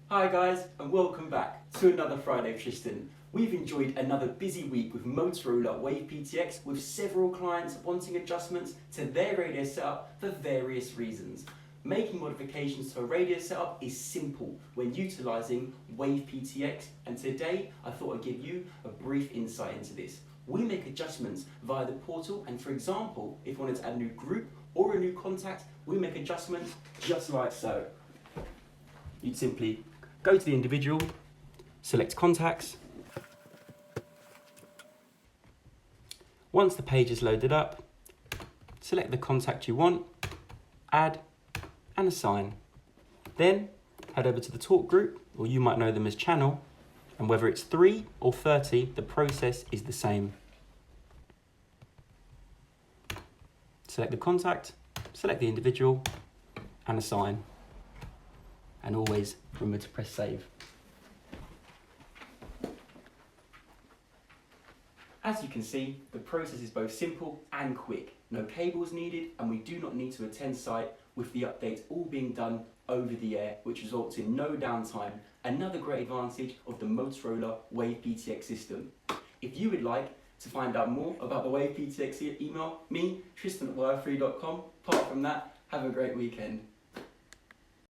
Hi guys, and welcome back to another Friday with Tristan. We've enjoyed another busy week with Motorola WAVE PTX, with several clients wanting adjustments to their radio setup for various reasons. Making modifications to a radio setup is simple when utilising WAVE PTX, and today I thought I'd give you a brief insight into this. We make adjustments via the portal, and for example, if you wanted to add a new group or a new contact, we make adjustments just like so. You'd simply go to the individual, select contacts. Once the page is loaded up, select the contact you want, add and assign. Then head over to the talk group, or you might know them as channel, and whether it's 3 or 30, the process is the same. Select the contact, select the individual and assign. And always remember to press save. As you can see, the process is both simple and quick. No cables needed, and we do not need to attend site, with the updates all being done over the air, which results in no downtime. Another great advantage of the Motorola WAVE PTX system. If you would like to find out more about the WAVE PTX, email me, Tristan@wire3.com. Apart from that, have a great weekend.